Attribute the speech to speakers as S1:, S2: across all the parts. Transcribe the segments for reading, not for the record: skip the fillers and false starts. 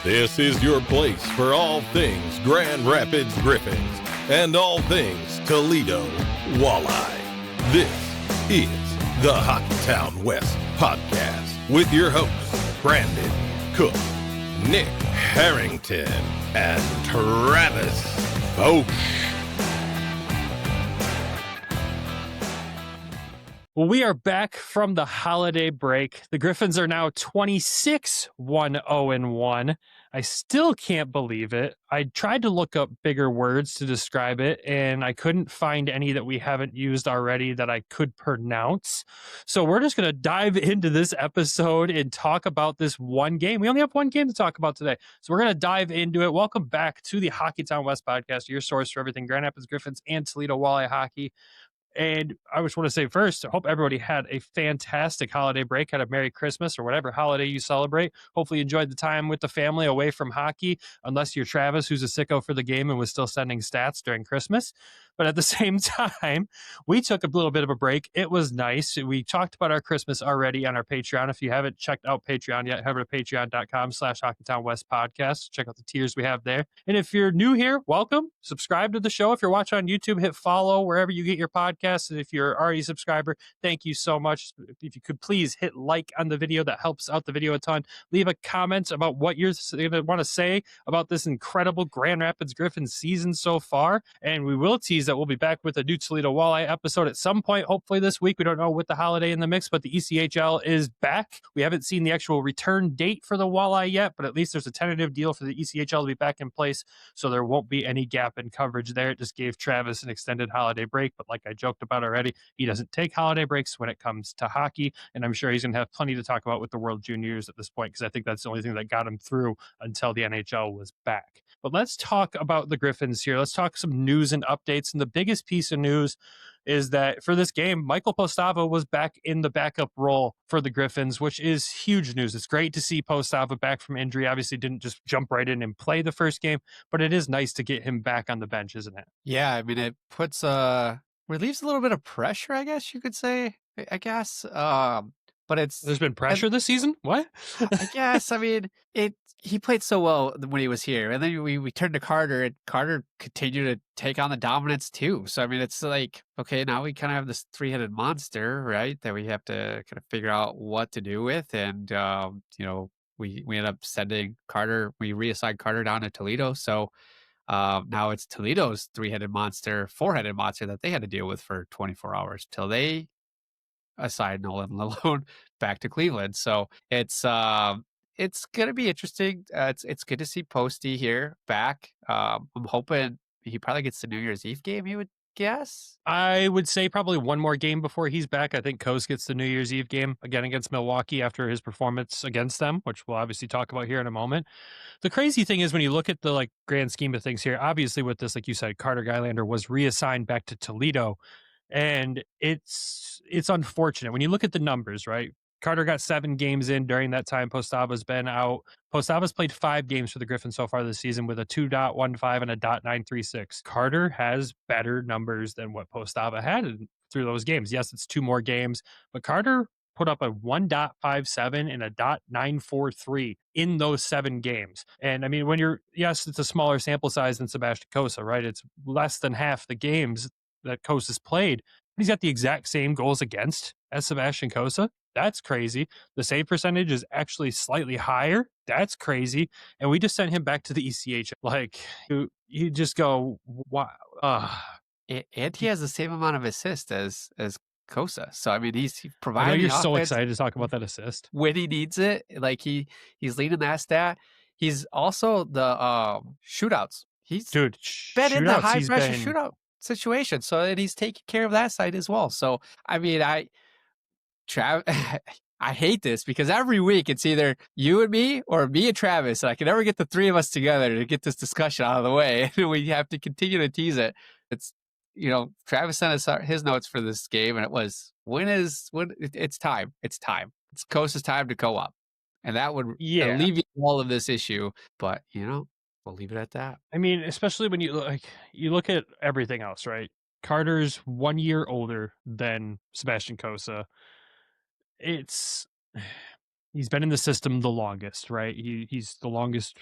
S1: This is your place for all things Grand Rapids Griffins and all things Toledo Walleye. This is the Hockeytown West podcast with your hosts, Brandon Cook, Nick Harrington, and Travis Foch.
S2: Well, we are back from the holiday break. The Griffins are now 26-1-0-1. I still can't believe it. I tried to look up bigger words to describe it, and I couldn't find any that we haven't used already that I could pronounce. So we're just going to dive into this episode and talk about this one game. We only have one game to talk about today, so we're going to dive into it. Welcome back to the Hockeytown West podcast, your source for everything Grand Rapids Griffins and Toledo Walleye hockey. And I just want to say first, I hope everybody had a fantastic holiday break, had a Merry Christmas or whatever holiday you celebrate. Hopefully you enjoyed the time with the family away from hockey, unless you're Travis, who's a sicko for the game and was still sending stats during Christmas. But at the same time, we took a little bit of a break. It was nice. We talked about our Christmas already on our Patreon. If you haven't checked out Patreon yet, head over to patreon.com/HockeytownWest. Check out the tiers we have there. And if you're new here, welcome. Subscribe to the show. If you're watching on YouTube, hit follow wherever you get your podcasts. And if you're already a subscriber, thank you so much. If you could please hit like on the video, that helps out the video a ton. Leave a comment about what you're going to want to say about this incredible Grand Rapids Griffins season so far. And we will tease that we'll be back with a new Toledo Walleye episode at some point, hopefully this week. We don't know with the holiday in the mix, but the ECHL is back. We haven't seen the actual return date for the Walleye yet, but at least there's a tentative deal for the ECHL to be back in place, so there won't be any gap in coverage there. It just gave Travis an extended holiday break, but like I joked about already, he doesn't take holiday breaks when it comes to hockey, and I'm sure he's going to have plenty to talk about with the World Juniors at this point, because I think that's the only thing that got him through until the NHL was back. But let's talk about the Griffins here. Let's talk some news and updates. And the biggest piece of news is that for this game, Michael Postava was back in the backup role for the Griffins, which is huge news. It's great to see Postava back from injury. Obviously didn't just jump right in and play the first game, but it is nice to get him back on the bench, isn't it?
S3: Yeah, I mean, it puts relieves a little bit of pressure, I guess you could say. I guess. But
S2: there's been pressure this season. What?
S3: I guess. I mean, he played so well when he was here, and then we turned to Carter, and Carter continued to take on the dominance too. So I mean, it's like, okay, now we kind of have this three-headed monster, right? That we have to kind of figure out what to do with, and we ended up sending Carter. We reassigned Carter down to Toledo, so now it's Toledo's four-headed monster that they had to deal with for 24 hours till they aside Nolan Malone back to Cleveland. So it's gonna be interesting. It's good to see Posty here back. I'm hoping he probably gets the New Year's Eve game, you would guess.
S2: I would say probably one more game before he's back. I think Coase gets the New Year's Eve game again against Milwaukee after his performance against them, which we'll obviously talk about here in a moment. The crazy thing is when you look at the grand scheme of things here, obviously with this, like you said, Carter Gylander was reassigned back to Toledo. And it's unfortunate when you look at the numbers, right? Carter got 7 games in during that time. Postava's been out. Postava's played 5 games for the Griffins so far this season with a 2.15 and a .936. Carter has better numbers than what Postava had through those games. Yes, it's 2 more games, but Carter put up a 1.57 and a .943 in those 7 games. And I mean, yes, it's a smaller sample size than Sebastian Cossa, right? It's less than half the games that Cossa has played. He's got the exact same goals against as Sebastian Cossa. That's crazy. The save percentage is actually slightly higher. That's crazy. And we just sent him back to the ECH. Like, you just go, wow.
S3: And he has the same amount of assists as Cossa. So I mean, he's providing.
S2: I know you're so excited to talk about that assist
S3: when he needs it. Like he's leading that stat. He's also the shootouts. He's been in the high pressure shootout situation, so and he's taking care of that side as well. So I mean, I hate this because every week it's either you and me or me and Travis, and I can never get the 3 of us together to get this discussion out of the way. And we have to continue to tease it. It's Travis sent us his notes for this game, and it was it's time. It's Cosa's time to go up, and that would alleviate all of this issue. But we'll leave it at that.
S2: I mean, especially when you look at everything else, right? Carter's 1 year older than Sebastian Cossa. He's been in the system the longest, right? He's the longest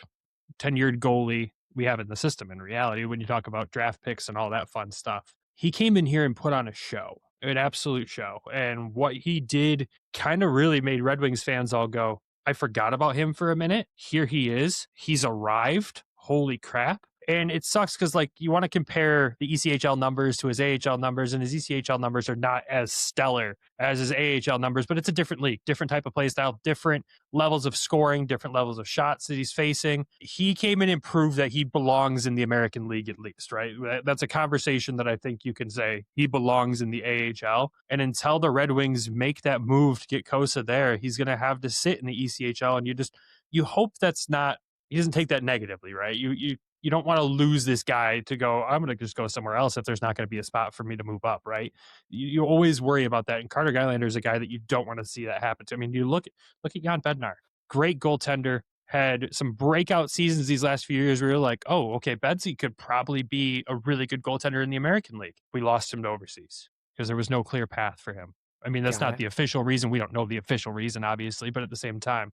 S2: tenured goalie we have in the system in reality when you talk about draft picks and all that fun stuff. He came in here and put on a show, an absolute show. And what he did kind of really made Red Wings fans all go, I forgot about him for a minute. Here he is. He's arrived. Holy crap. And it sucks because, like, you want to compare the ECHL numbers to his AHL numbers, and his ECHL numbers are not as stellar as his AHL numbers, but it's a different league, different type of play style, different levels of scoring, different levels of shots that he's facing. He came in and proved that he belongs in the American League at least, right? That's a conversation that I think you can say he belongs in the AHL. And until the Red Wings make that move to get Cossa there, he's going to have to sit in the ECHL, and you hope that's not, he doesn't take that negatively, right? You don't want to lose this guy to go, I'm going to just go somewhere else if there's not going to be a spot for me to move up, right? You always worry about that. And Carter Gylander is a guy that you don't want to see that happen to. I mean, you look at Jan Bednar, great goaltender, had some breakout seasons these last few years where you're like, oh, okay, Bedsy could probably be a really good goaltender in the American League. We lost him to overseas because there was no clear path for him. I mean, that's not the official reason. We don't know the official reason, obviously, but at the same time,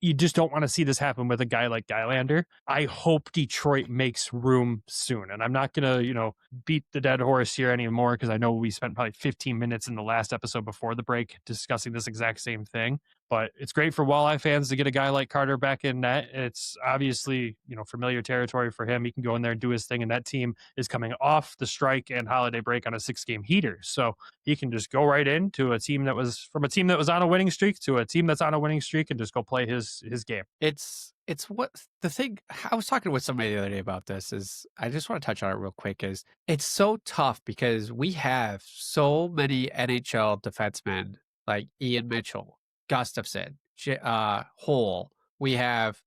S2: you just don't want to see this happen with a guy like Gylander. I hope Detroit makes room soon. And I'm not going to, beat the dead horse here anymore because I know we spent probably 15 minutes in the last episode before the break discussing this exact same thing. But it's great for Walleye fans to get a guy like Carter back in net. It's obviously, familiar territory for him. He can go in there and do his thing. And that team is coming off the strike and holiday break on a 6-game heater. So he can just go right into a team that was on a winning streak to a team that's on a winning streak and just go play his game.
S3: It's what the thing. I was talking with somebody the other day about this. Is I just want to touch on it real quick. Is it's so tough because we have so many NHL defensemen like Ian Mitchell, Gustafsson, Hole. We have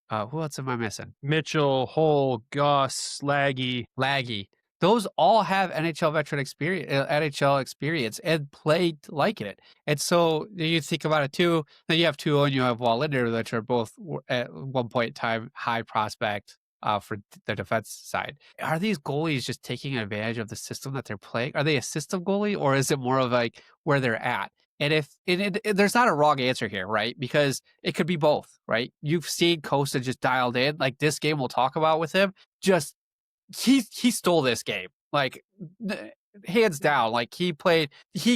S3: who else am I missing?
S2: Mitchell, Hole, Gus,
S3: Laggy. Those all have NHL veteran experience, and played like it. And so you think about it too. Then you have Tuo and you have Wallinder, which are both at one point in time high prospect for the defense side. Are these goalies just taking advantage of the system that they're playing? Are they a system goalie, or is it more of like where they're at? And there's not a wrong answer here, right? Because it could be both, right? You've seen Cossa just dialed in, like this game we'll talk about with him. Just he stole this game, like hands down. Like he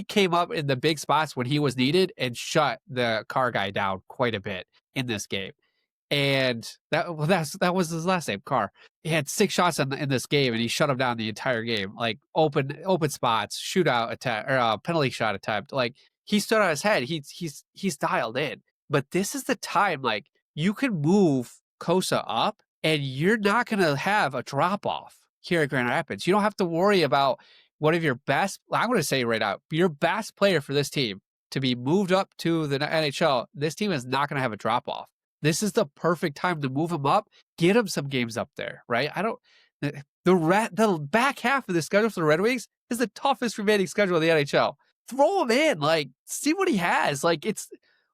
S3: came up in the big spots when he was needed and shut the car guy down quite a bit in this game. And that was his last name, Carr. He had 6 shots in this game, and he shut him down the entire game. Like open spots, shootout attempt, or penalty shot attempt. Like he stood on his head. He's dialed in. But this is the time, like you can move Cossa up, and you're not going to have a drop off here at Grand Rapids. You don't have to worry about one of your best. I'm going to say right out, your best player for this team to be moved up to the NHL. This team is not going to have a drop off. This is the perfect time to move him up, get him some games up there, right? The back half of the schedule for the Red Wings is the toughest remaining schedule of the NHL. Throw him in, like, see what he has. Like,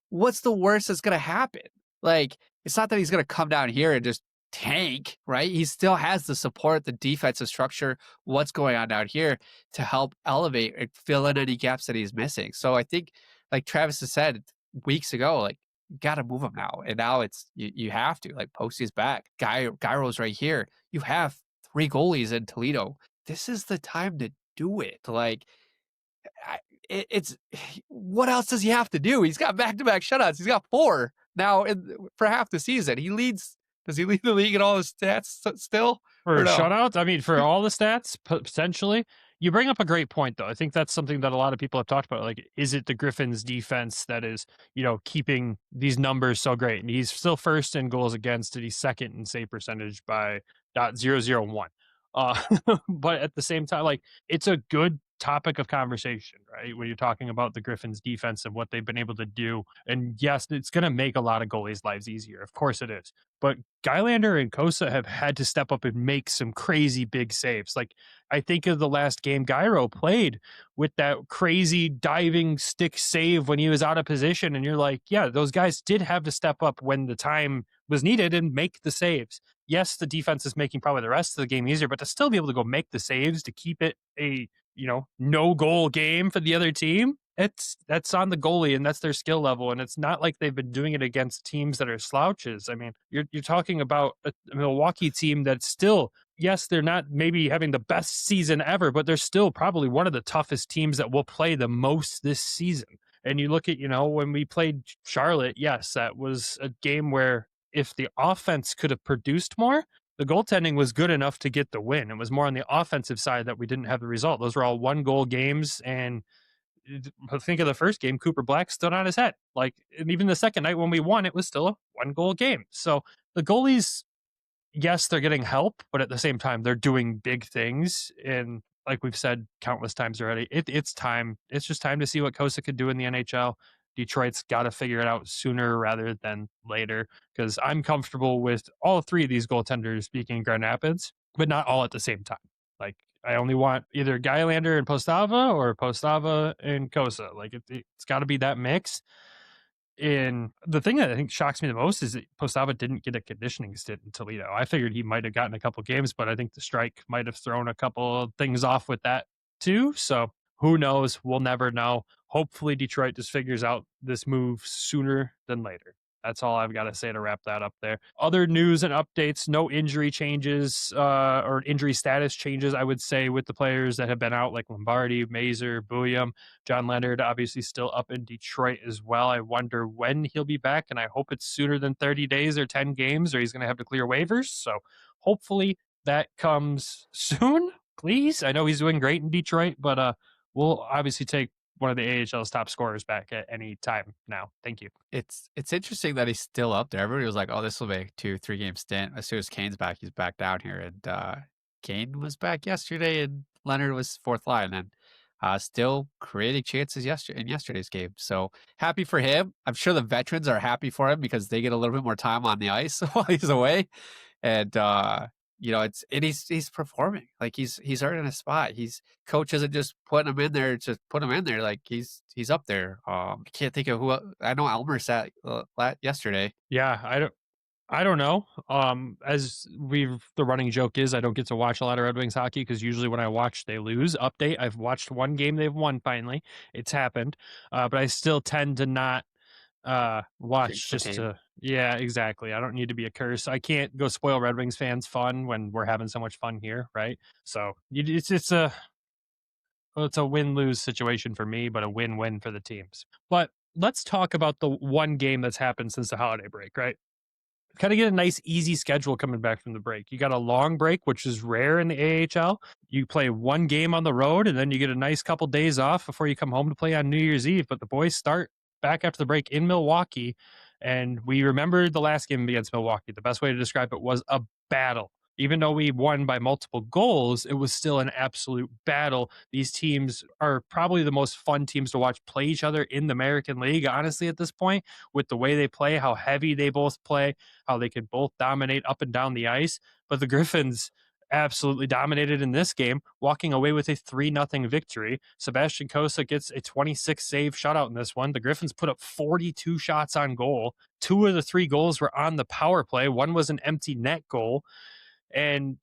S3: what's the worst that's going to happen? Like, it's not that he's going to come down here and just tank, right? He still has the support, the defensive structure, what's going on down here to help elevate and fill in any gaps that he's missing. So I think, like Travis has said weeks ago, like, you got to move him now. And now it's, you have to, like, Posty's back. Gyro's right here. You have 3 goalies in Toledo. This is the time to do it. Like, it's what else does he have to do? He's got back-to-back shutouts. He's got 4 now for half the season. Does he lead the league in all the stats still?
S2: For shutouts? I mean, for all the stats, potentially. You bring up a great point, though. I think that's something that a lot of people have talked about. Like, is it the Griffins defense that is, keeping these numbers so great? And he's still first in goals against, and he's second in save percentage by .001. But at the same time, like, it's a good topic of conversation, right? When you're talking about the Griffins defense and what they've been able to do. And yes, it's going to make a lot of goalies' lives easier. Of course it is. But Gylander and Cossa have had to step up and make some crazy big saves. Like, I think of the last game Gyro played with that crazy diving stick save when he was out of position. And you're like, yeah, those guys did have to step up when the time was needed and make the saves. Yes, the defense is making probably the rest of the game easier, but to still be able to go make the saves to keep it a no goal game for the other team, that's on the goalie, and that's their skill level. And it's not like they've been doing it against teams that are slouches. I mean, you're talking about a Milwaukee team that's still, yes, they're not maybe having the best season ever, but they're still probably one of the toughest teams that will play the most this season. And you look at, when we played Charlotte, yes, that was a game where if the offense could have produced more, the goaltending was good enough to get the win. It was more on the offensive side that we didn't have the result. Those were all 1-goal games. And think of the first game, Cooper Black stood on his head. And even the second night when we won, it was still a 1-goal game. So the goalies, yes, they're getting help, but at the same time, they're doing big things. And like we've said countless times already, it's time. It's just time to see what Cossa could do in the NHL. Detroit's got to figure it out sooner rather than later, because I'm comfortable with all three of these goaltenders being Grand Rapids, but not all at the same time. I only want either Gylander and Postava or Postava and Cossa. It's got to be that mix. And the thing that I think shocks me the most is that Postava didn't get a conditioning stint in Toledo. I figured he might have gotten a couple games, but I think the strike might have thrown a couple of things off with that too. So who knows? We'll never know. Hopefully Detroit just figures out this move sooner than later. That's all I've got to say to wrap that up there. Other news and updates, no injury changes or injury status changes, I would say, with the players that have been out, like Lombardi, Mazer, Bouillon. John Leonard, obviously still up in Detroit as well. I wonder when he'll be back, and I hope it's sooner than 30 days or 10 games, or he's going to have to clear waivers. So hopefully that comes soon, please. I know he's doing great in Detroit, but we'll obviously take one of the AHL's top scorers back at any time now. Thank you.
S3: It's interesting that he's still up there. Everybody was like, oh, this will be a 2-3 game stint. As soon as Kane's back, he's back down here. And Kane was back yesterday, and Leonard was fourth line, and still creating chances in yesterday's game. So happy for him. I'm sure the veterans are happy for him because they get a little bit more time on the ice while he's away. And he's performing. He's earning a spot. Coach isn't just putting him in there to put him in there. He's up there. I can't think of who. I know Elmer sat yesterday.
S2: Yeah, I don't know. The running joke is I don't get to watch a lot of Red Wings hockey because usually when I watch, they lose. Update: I've watched one game they've won. Finally, it's happened. But I still tend to not watch just to. Yeah, exactly. I don't need to be a curse. I can't go spoil Red Wings fans' fun when we're having so much fun here, right? So it's a win-lose situation for me, but a win-win for the teams. But let's talk about the one game that's happened since the holiday break, right? Kind of get a nice, easy schedule coming back from the break. You got a long break, which is rare in the AHL. You play one game on the road, and then you get a nice couple days off before you come home to play on New Year's Eve. But the boys start back after the break in Milwaukee, and we remembered the last game against Milwaukee. The best way to describe it was a battle. Even though we won by multiple goals, it was still an absolute battle. These teams are probably the most fun teams to watch play each other in the American League, honestly, at this point, with the way they play, how heavy they both play, how they can both dominate up and down the ice. But the Griffins absolutely dominated in this game, walking away with a 3-0 victory. Sebastian Cossa gets a 26-save shutout in this one. The Griffins put up 42 shots on goal. 2 of the 3 goals were on the power play. One was an empty net goal. And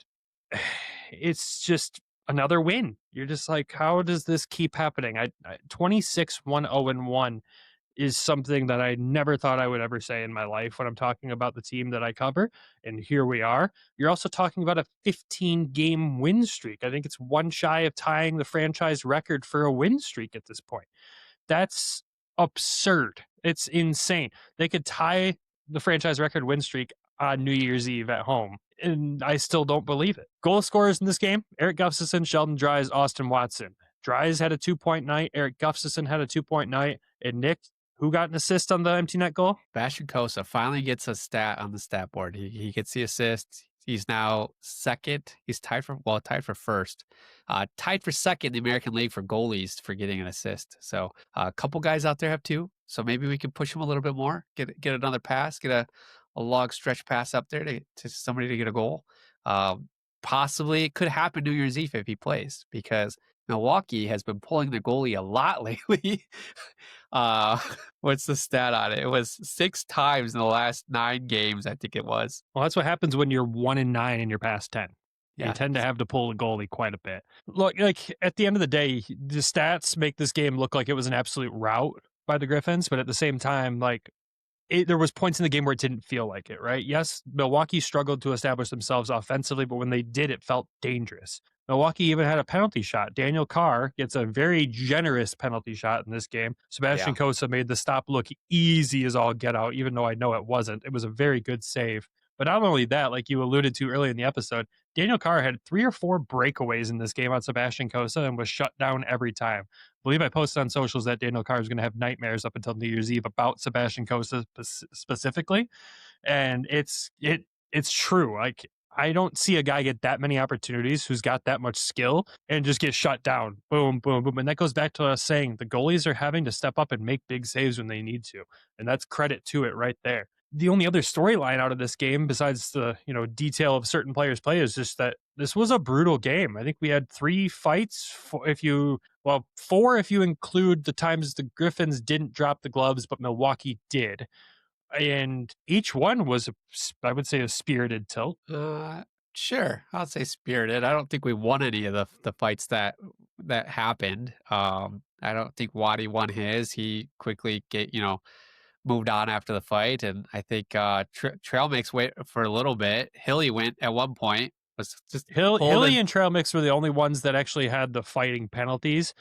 S2: it's just another win. You're just like, how does this keep happening? 26-1-0-1 is something that I never thought I would ever say in my life when I'm talking about the team that I cover. And here we are. You're also talking about a 15-game win streak. I think it's one shy of tying the franchise record for a win streak at this point. That's absurd. It's insane. They could tie the franchise record win streak on New Year's Eve at home, and I still don't believe it. Goal scorers in this game: Erik Gustafsson, Sheldon Dries, Austin Watson. Dries had a 2-point night. Erik Gustafsson had a 2-point night. And Nick, who got an assist on the empty net goal?
S3: Sebastian Cossa finally gets a stat on the stat board. He gets the assist. He's now second. He's tied for first. Tied for second in the American League for goalies for getting an assist. So a couple guys out there have 2. So maybe we can push him a little bit more. Get another pass. Get a log stretch pass up there to somebody to get a goal. Possibly it could happen New Year's Eve if he plays, because Milwaukee has been pulling the goalie a lot lately. What's the stat on it? It was 6 times in the last 9 games, I think it was.
S2: Well, that's what happens when you're 1-9 in your past 10. You tend to have to pull the goalie quite a bit. Look, like at the end of the day, the stats make this game look like it was an absolute rout by the Griffins, but at the same time, like there was points in the game where it didn't feel like it, right? Yes, Milwaukee struggled to establish themselves offensively, but when they did, it felt dangerous. Milwaukee even had a penalty shot. Daniel Carr gets a very generous penalty shot in this game. Sebastian Cossa made the stop look easy as all get out, even though I know it wasn't. It was a very good save. But not only that, like you alluded to earlier in the episode, Daniel Carr had 3 or 4 breakaways in this game on Sebastian Cossa and was shut down every time. I believe I posted on socials that Daniel Carr is going to have nightmares up until New Year's Eve about Sebastian Cossa specifically. And it's true. Like, I don't see a guy get that many opportunities who's got that much skill and just get shut down. Boom, boom, boom. And that goes back to us saying the goalies are having to step up and make big saves when they need to. And that's credit to it right there. The only other storyline out of this game, besides the detail of certain players' play, is just that this was a brutal game. I think we had 3 fights. 4 if you include the times the Griffins didn't drop the gloves, but Milwaukee did. And each one was, I would say, a spirited tilt.
S3: Sure, I'll say spirited. I don't think we won any of the fights that happened. I don't think Waddy won his. He quickly moved on after the fight, and I think Tralmaks went for a little bit. Hilly went at one point. Was just
S2: Hilly and Tralmaks were the only ones that actually had the fighting penalties.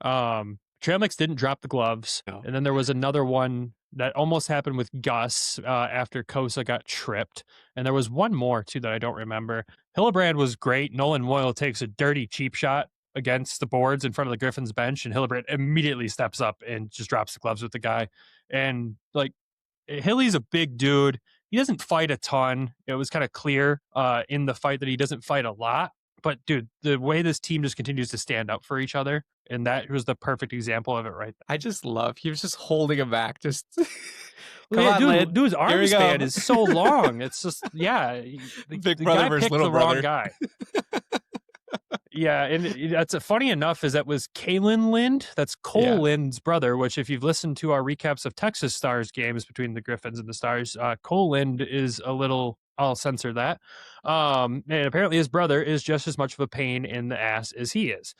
S2: Tralmaks didn't drop the gloves, and then there was another one that almost happened with Gus after Cossa got tripped, and there was one more too that I don't remember. Hillebrand was great. Nolan Moyle takes a dirty cheap shot against the boards in front of the Griffins bench, and Hillebrand immediately steps up and just drops the gloves with the guy. And like, Hilly's a big dude. He doesn't fight a ton. It was kind of clear in the fight that he doesn't fight a lot. But dude, the way this team just continues to stand up for each other, and that was the perfect example of it right there.
S3: I just love, he was just holding him back. Just
S2: dude's arm span is so long. It's just, the guy picked the wrong guy. Yeah, and that's funny enough is that was Kalen Lind. That's Cole Lind's brother, which if you've listened to our recaps of Texas Stars games between the Griffins and the Stars, Cole Lind is a little, I'll censor that. And apparently his brother is just as much of a pain in the ass as he is.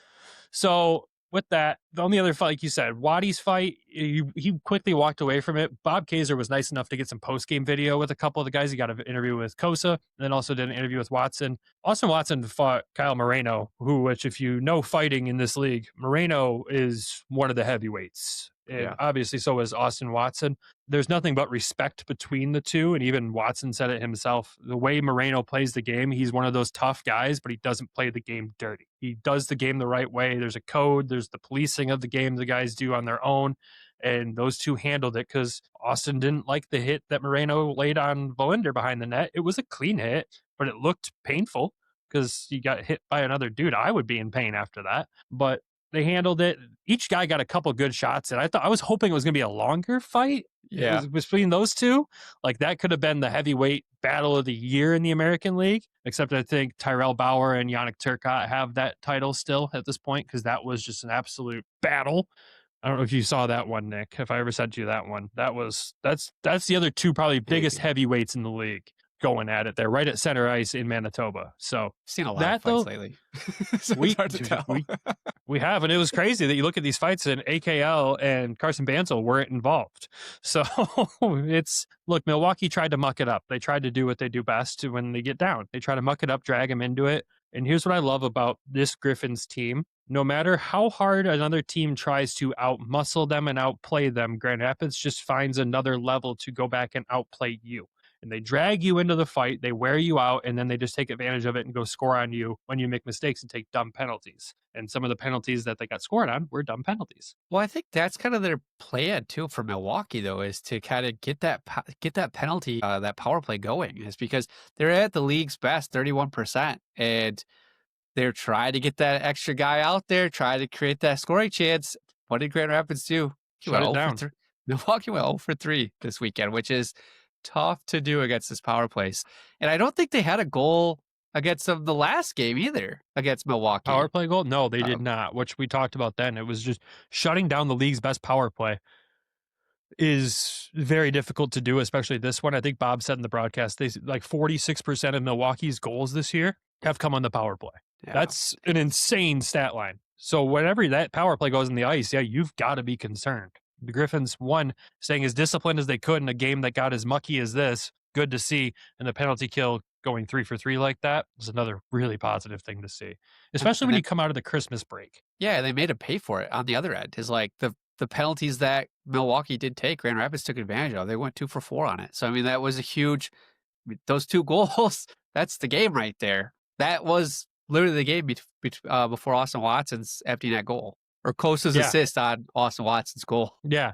S2: So with that, the only other fight, like you said, Waddy's fight, he quickly walked away from it. Bob Kaiser was nice enough to get some post-game video with a couple of the guys. He got an interview with Cossa, and then also did an interview with Watson. Austin Watson fought Kyle Moreno, which if you know fighting in this league, Moreno is one of the heavyweights. And obviously so is Austin Watson. There's nothing but respect between the two, and even Watson said it himself. The way Moreno plays the game, he's one of those tough guys, but he doesn't play the game dirty. He does the game the right way. There's a code. There's the policing of the game the guys do on their own, and those two handled it because Austin didn't like the hit that Moreno laid on Volinder behind the net. It was a clean hit, but it looked painful because he got hit by another dude. I would be in pain after that, but they handled it. Each guy got a couple good shots, and I was hoping it was going to be a longer fight.
S3: Yeah,
S2: between those two, like that could have been the heavyweight battle of the year in the American League. Except I think Tyrell Bauer and Yannick Turcotte have that title still at this point because that was just an absolute battle. I don't know if you saw that one, Nick. If I ever sent you that one, that's the other two probably biggest heavyweights in the league going at it. They're right at center ice in Manitoba. So
S3: I've seen a lot of fights lately. So it's hard to tell.
S2: We have, and it was crazy that you look at these fights and AKL and Carson Bansel weren't involved. So look, Milwaukee tried to muck it up. They tried to do what they do best when they get down. They try to muck it up, drag them into it. And here's what I love about this Griffins team. No matter how hard another team tries to outmuscle them and outplay them, Grand Rapids just finds another level to go back and outplay you. And they drag you into the fight, they wear you out, and then they just take advantage of it and go score on you when you make mistakes and take dumb penalties. And some of the penalties that they got scored on were dumb penalties.
S3: Well, I think that's kind of their plan too for Milwaukee, though, is to kind of get that penalty, that power play going. Is because they're at the league's best, 31%, and they're trying to get that extra guy out there, try to create that scoring chance. What did Grand Rapids do?
S2: Shut it down.
S3: Milwaukee went 0 for 3 this weekend, which is tough to do against this power play. And I don't think they had a goal against them the last game either against Milwaukee.
S2: Power play goal? No, they did not, which we talked about then. It was just shutting down the league's best power play is very difficult to do, especially this one. I think Bob said in the broadcast, they like 46% of Milwaukee's goals this year have come on the power play.
S3: Yeah.
S2: That's an insane stat line. So whenever that power play goes in the ice, yeah, you've got to be concerned. The Griffins, one, staying as disciplined as they could in a game that got as mucky as this. Good to see. And the penalty kill going 3 for 3 like that is another really positive thing to see, especially when you come out of the Christmas break.
S3: Yeah, they made him pay for it on the other end. Is like the penalties that Milwaukee did take, Grand Rapids took advantage of. They went 2 for 4 on it. So I mean, that was a huge. Those 2 goals. That's the game right there. That was literally the game before Austin Watson's empty net goal or Kossa's assist on Austin Watson's goal.
S2: Yeah,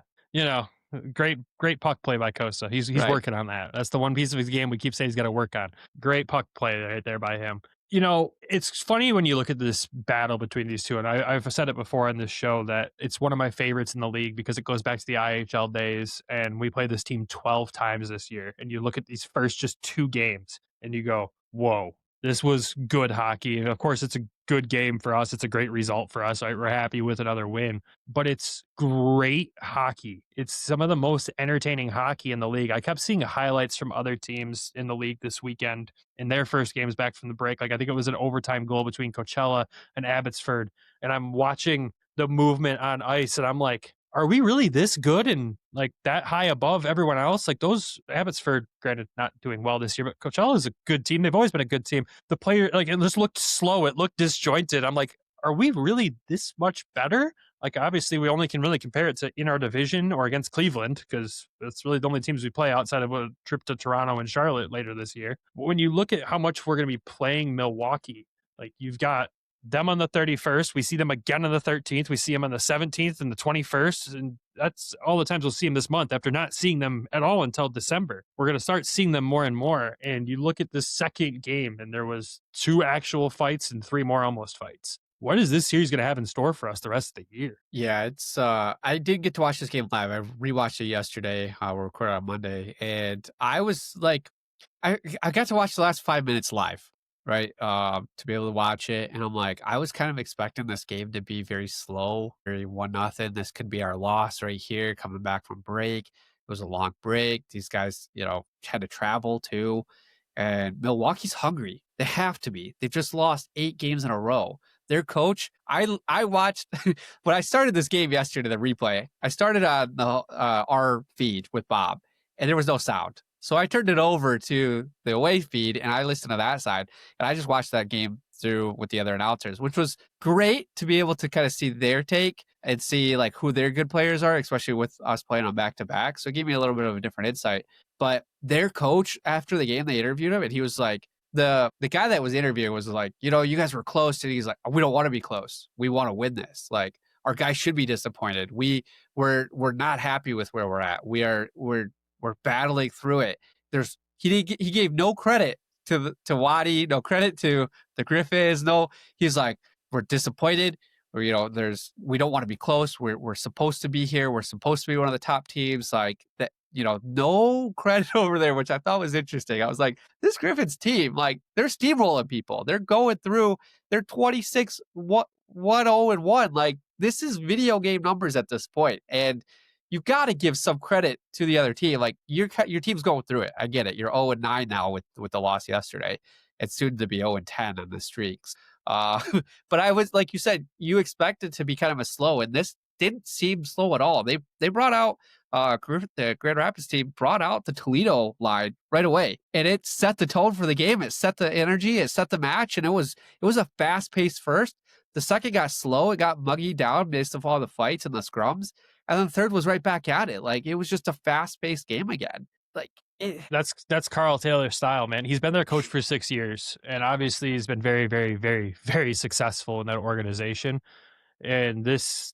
S2: great puck play by Cossa. He's
S3: Right.
S2: working on that. That's the one piece of his game we keep saying he's got to work on. Great puck play right there by him. It's funny when you look at this battle between these two, and I've said it before on this show that it's one of my favorites in the league because it goes back to the IHL days, and we played this team 12 times this year, and you look at these first just 2 games, and you go, whoa, this was good hockey. And of course, it's a good game for us. It's a great result for us. Right? We're happy with another win, but it's great hockey. It's some of the most entertaining hockey in the league. I kept seeing highlights from other teams in the league this weekend in their first games back from the break. Like I think it was an overtime goal between Coachella and Abbotsford. And I'm watching the movement on ice and I'm like, are we really this good and like that high above everyone else? Like those Abbotsford, granted, not doing well this year, but Coachella is a good team. They've always been a good team. The player, like it just looked slow. It looked disjointed. I'm like, are we really this much better? Like obviously we only can really compare it to in our division or against Cleveland because that's really the only teams we play outside of a trip to Toronto and Charlotte later this year. But when you look at how much we're going to be playing Milwaukee, like you've got them on the 31st. We see them again on the 13th. We see them on the 17th and the 21st. And that's all the times we'll see them this month after not seeing them at all until December. We're going to start seeing them more and more. And you look at the second game and there was 2 actual fights and 3 more almost fights. What is this series going to have in store for us the rest of the year?
S3: Yeah, it's I did get to watch this game live. I rewatched it yesterday. We're recording on Monday. And I was like, I got to watch the last 5 minutes live. Right. To be able to watch it. And I'm like, I was kind of expecting this game to be very slow, very 1-0. This could be our loss right here, coming back from break. It was a long break. These guys, had to travel too. And Milwaukee's hungry. They have to be. They've just lost 8 games in a row. Their coach, I watched when I started this game yesterday, the replay. I started on the our feed with Bob, and there was no sound. So I turned it over to the away feed and I listened to that side and I just watched that game through with the other announcers, which was great to be able to kind of see their take and see like who their good players are, especially with us playing on back to back. So it gave me a little bit of a different insight. But their coach, after the game, they interviewed him and he was like, the guy that was interviewing was like, you guys were close. And he's like, we don't want to be close. We want to win this. Like our guys should be disappointed. We're not happy with where we're at. We're battling through it. He gave no credit to Waddy, no credit to the Griffins. No, he's like, we're disappointed. Or we don't want to be close. We're supposed to be here. We're supposed to be one of the top teams. Like that, no credit over there, which I thought was interesting. I was like, this Griffins team, like they're steamrolling people. They're going through. They're 26 1-0-1. Like this is video game numbers at this point, and you've got to give some credit to the other team. Like your team's going through it. I get it. You're 0-9 now with the loss yesterday. It's soon to be 0-10 on the streaks. But I was, like you said, you expect it to be kind of a slow, and this didn't seem slow at all. They brought out the Grand Rapids team brought out the Toledo line right away, and it set the tone for the game. It set the energy. It set the match, and it was a fast paced first. The second got slow. It got muggy down based on all the fights and the scrums. And then third was right back at it. Like it was just a fast-paced game again. Like
S2: that's Carl Taylor's style, man. He's been their coach for 6 years, and obviously he's been very, very, very, very successful in that organization. And this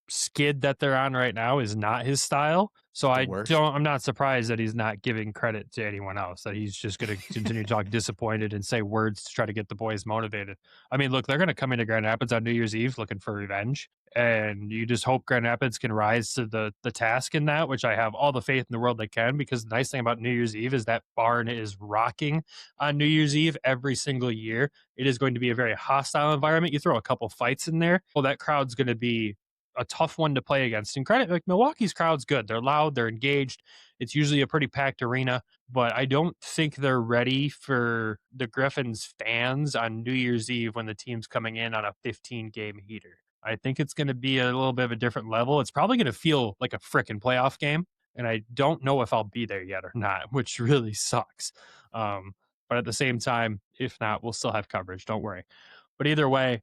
S2: skid that they're on right now is not his style. So I'm not surprised that he's not giving credit to anyone else, that he's just going to continue to talk disappointed and say words to try to get the boys motivated. I mean, look, they're going to come into Grand Rapids on New Year's Eve looking for revenge. And you just hope Grand Rapids can rise to the task in that, which I have all the faith in the world they can, because the nice thing about New Year's Eve is that barn is rocking on New Year's Eve every single year. It is going to be a very hostile environment. You throw a couple fights in there, well, that crowd's going to be a tough one to play against. And credit, like Milwaukee's crowd's good. They're loud, they're engaged. It's usually a pretty packed arena, but I don't think they're ready for the Griffins fans on New Year's Eve when the team's coming in on a 15-game heater. I think it's going to be a little bit of a different level. It's probably going to feel like a frickin' playoff game, and I don't know if I'll be there yet or not, which really sucks. But at the same time, if not, we'll still have coverage. Don't worry. But either way,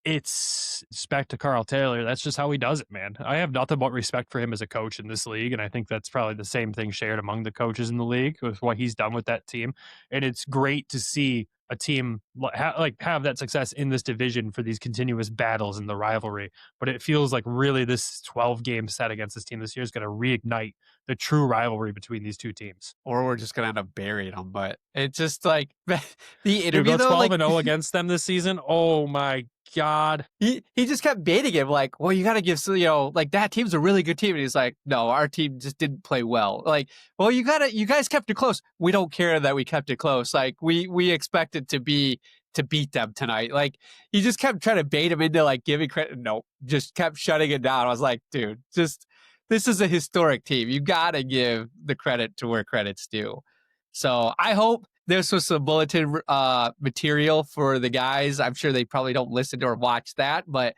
S2: it's back to Carl Taylor. That's just how he does it, man. I have nothing but respect for him as a coach in this league, and I think that's probably the same thing shared among the coaches in the league with what he's done with that team. And it's great to see a team have that success in this division for these continuous battles and the rivalry. But it feels like really this 12-game set against this team this year is going to reignite the true rivalry between these two teams.
S3: Or we're just going to end up burying them. But it's just like the
S2: You
S3: interview,
S2: go 12-0 against them this season. Oh my God.
S3: He just kept baiting him like, well, you got to give, like that team's a really good team. And he's like, no, our team just didn't play well. Like, well, you guys kept it close. We don't care that we kept it close. Like we expected to beat them tonight. Like he just kept trying to bait him into like giving credit. No, just kept shutting it down. I was like, dude, this is a historic team. You got to give the credit to where credit's due. So I hope this was some bulletin material for the guys. I'm sure they probably don't listen to or watch that, but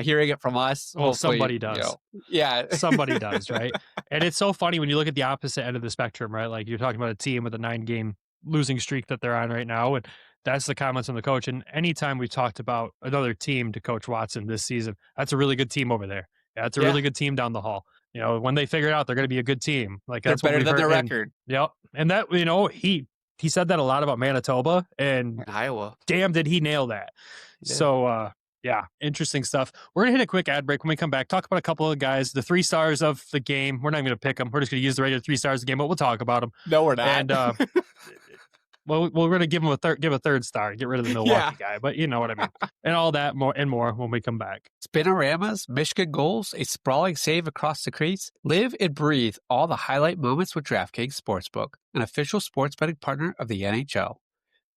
S3: hearing it from us.
S2: Well, somebody does.
S3: Yeah.
S2: Somebody does, right? And it's so funny when you look at the opposite end of the spectrum, right? Like you're talking about a team with a 9-game losing streak that they're on right now. And that's the comments on the coach. And anytime we talked about another team to Coach Watson this season, that's a really good team over there. Yeah, it's a really good team down the hall. When they figure it out, they're going to be a good team. Like that's
S3: better than their record.
S2: Yep. And that, he said that a lot about Manitoba and
S3: Iowa.
S2: Damn, did he nail that. Yeah. So, yeah, interesting stuff. We're going to hit a quick ad break. When we come back, talk about a couple of guys, the 3 stars of the game. We're not even going to pick them. We're just going to use the regular 3 stars of the game, but we'll talk about them.
S3: No, we're not.
S2: And, well, we're going to give him a 3rd star, get rid of the Milwaukee guy, but you know what I mean. And all that more and more when we come back.
S3: Spinoramas, Michigan goals, a sprawling save across the crease. Live and breathe all the highlight moments with DraftKings Sportsbook, an official sports betting partner of the NHL.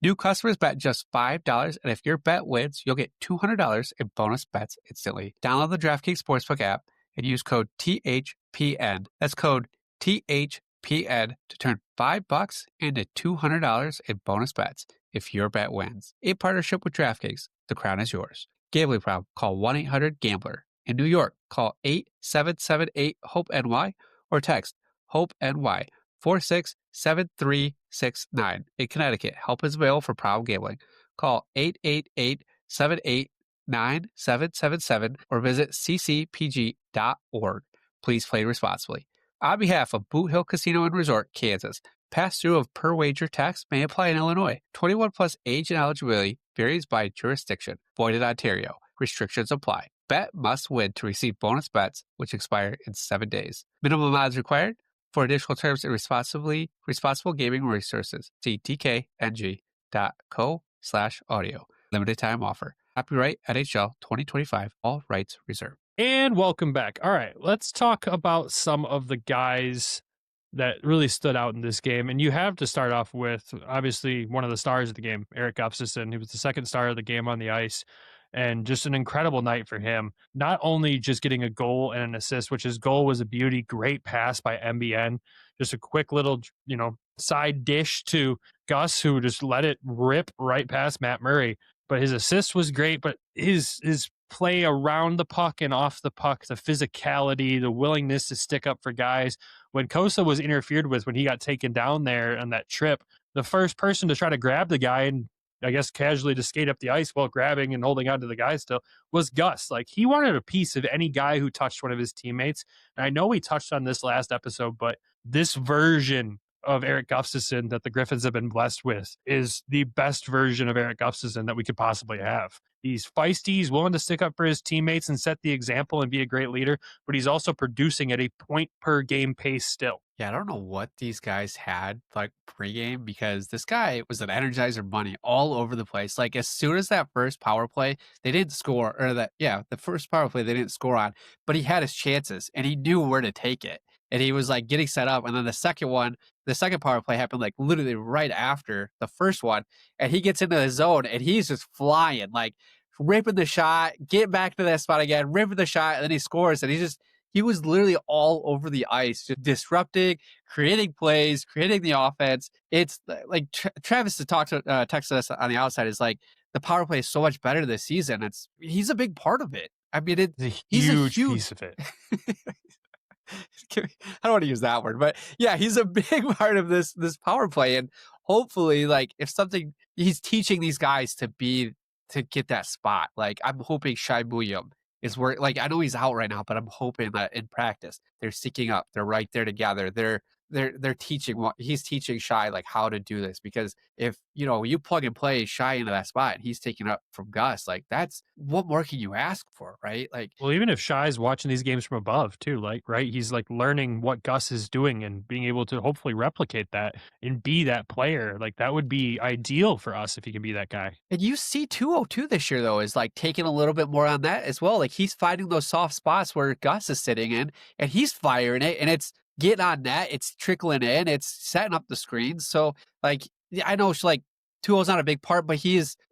S3: New customers bet just $5, and if your bet wins, you'll get $200 in bonus bets instantly. Download the DraftKings Sportsbook app and use code THPN. That's code THPN to turn $5 into $200 in bonus bets if your bet wins. In partnership with DraftKings, the crown is yours. Gambling problem? Call 1-800-GAMBLER. In New York, call 8778-HOPE-NY or text HOPE-NY 467369. In Connecticut, help is available for problem gambling. Call 888-789-7777 or visit ccpg.org. Please play responsibly. On behalf of Boot Hill Casino and Resort, Kansas, pass-through of per-wager tax may apply in Illinois. 21 plus age and eligibility varies by jurisdiction. Void in Ontario. Restrictions apply. Bet must win to receive bonus bets, which expire in 7 days. Minimum odds required. For additional terms and responsible gaming resources, see dkng.co/audio. Limited time offer. Copyright NHL 2025. All rights reserved.
S2: And welcome back. All right, let's talk about some of the guys that really stood out in this game. And you have to start off with, obviously, one of the stars of the game, Erik Gustafsson. He was the 2nd star of the game on the ice. And just an incredible night for him. Not only just getting a goal and an assist, which his goal was a beauty, great pass by MBN. Just a quick little, side dish to Gus, who just let it rip right past Matt Murray. But his assist was great, but his play around the puck and off the puck, the physicality, the willingness to stick up for guys. When Cossa was interfered with, when he got taken down there on that trip, the first person to try to grab the guy and I guess casually to skate up the ice while grabbing and holding on to the guy still was Gus. Like he wanted a piece of any guy who touched one of his teammates. And I know we touched on this last episode, but this version of Erik Gustafsson that the Griffins have been blessed with is the best version of Erik Gustafsson that we could possibly have. He's feisty, he's willing to stick up for his teammates and set the example and be a great leader, but he's also producing at a point per game pace still.
S3: Yeah, I don't know what these guys had like pregame because this guy was an Energizer bunny all over the place. Like as soon as that first power play, they didn't score, or the first power play they didn't score on, but he had his chances and he knew where to take it. And he was like getting set up. And then the second power play happened like literally right after the first one. And he gets into the zone and he's just flying, like ripping the shot, get back to that spot again, ripping the shot, and then he scores. And he was literally all over the ice, just disrupting, creating plays, creating the offense. It's like Travis texted us on the outside is like, the power play is so much better this season. He's a big part of it. I mean,
S2: he's a huge piece of it.
S3: I don't want to use that word, but yeah, he's a big part of this power play. And hopefully, like, if something, he's teaching these guys to get that spot. Like, I'm hoping Shai Buyam is where, like, I know he's out right now, but I'm hoping that in practice they're syncing up, they're right there together, they're teaching what he's teaching Shai, like, how to do this. Because if you plug and play Shai into that spot and he's taking up from Gus, like, that's what more can you ask for, right? Like,
S2: well, even if Shai's watching these games from above too, like, right, he's like learning what Gus is doing and being able to hopefully replicate that and be that player. Like, that would be ideal for us if he can be that guy.
S3: and you see 202 this year though is like taking a little bit more on that as well. Like, he's finding those soft spots where Gus is sitting in, and he's firing it, and it's getting on net, it's trickling in, it's setting up the screens. So, like, I know like 2-0's not a big part, but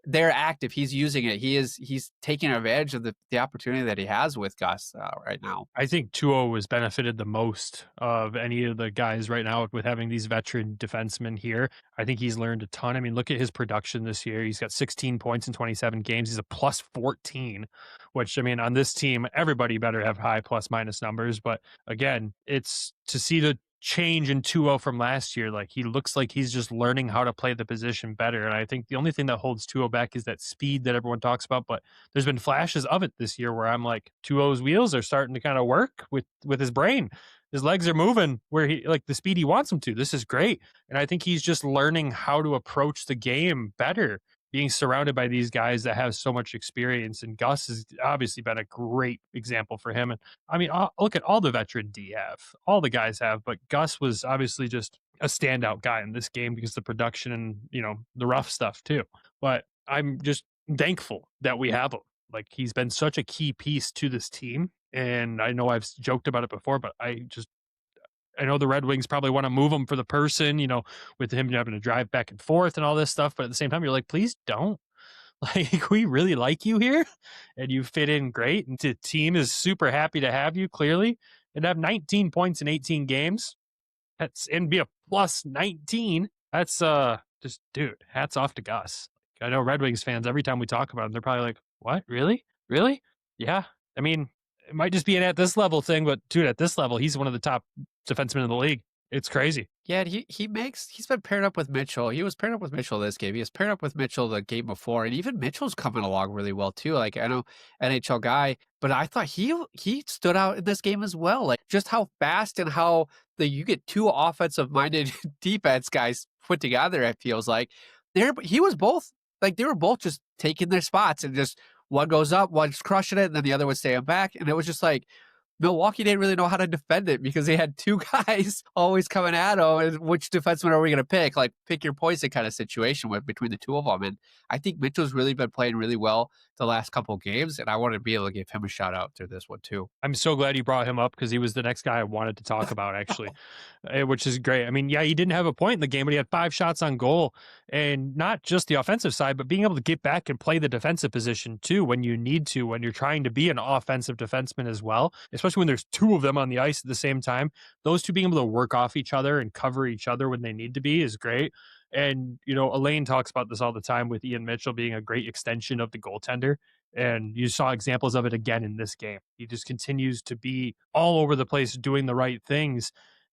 S3: they're active. He's using it. He's taking advantage of the opportunity that he has with Gus right now.
S2: I think 2-0 has benefited the most of any of the guys right now with having these veteran defensemen here. I think he's learned a ton. I mean, look at his production this year. He's got 16 points in 27 games. He's a plus 14, which, I mean, on this team, everybody better have high plus minus numbers. But again, it's to see the change in 2-0 from last year. Like, he looks like he's just learning how to play the position better. And I think the only thing that holds 2-0 back is that speed that everyone talks about. But there's been flashes of it this year where I'm like, 2-0's wheels are starting to kind of work with his brain. His legs are moving where he, like, the speed he wants them to. This is great. And I think he's just learning how to approach the game better, being surrounded by these guys that have so much experience. And Gus has obviously been a great example for him. And I mean, look at all the veteran D have, all the guys have, but Gus was obviously just a standout guy in this game because of the production and, the rough stuff too. But I'm just thankful that we have him. Like, he's been such a key piece to this team. And I know I've joked about it before, but I know the Red Wings probably want to move him for the person, with him having to drive back and forth and all this stuff. But at the same time, you're like, please don't. Like, we really like you here and you fit in great. And the team is super happy to have you, clearly. And have 19 points in 18 games. And be a plus 19. That's just, dude, hats off to Gus. I know Red Wings fans, every time we talk about him, they're probably like, what? Really? Yeah. I mean, it might just be an at this level thing, but dude, at this level, he's one of the top defensemen in the league. It's crazy.
S3: Yeah, he's been paired up with Mitchell. He was paired up with Mitchell this game. He was paired up with Mitchell the game before, and even Mitchell's coming along really well too. Like, I know NHL guy, but I thought he stood out in this game as well. Like, just how fast and how you get two offensive minded defense guys put together. It feels like they were both just taking their spots, and just one goes up, one's crushing it, and then the other was staying back, and it was just like, Milwaukee didn't really know how to defend it because they had two guys always coming at them. And which defenseman are we going to pick? Like, pick your poison kind of situation between the two of them. And I think Mitchell's really been playing really well the last couple of games, and I want to be able to give him a shout out through this one too.
S2: I'm so glad you brought him up because he was the next guy I wanted to talk about, actually, which is great. I mean, yeah, he didn't have a point in the game, but he had 5 shots on goal, and not just the offensive side, but being able to get back and play the defensive position too when you need to, when you're trying to be an offensive defenseman as well, especially when there's two of them on the ice at the same time. Those two being able to work off each other and cover each other when they need to be is great. And, Elaine talks about this all the time with Ian Mitchell being a great extension of the goaltender. And you saw examples of it again in this game. He just continues to be all over the place doing the right things.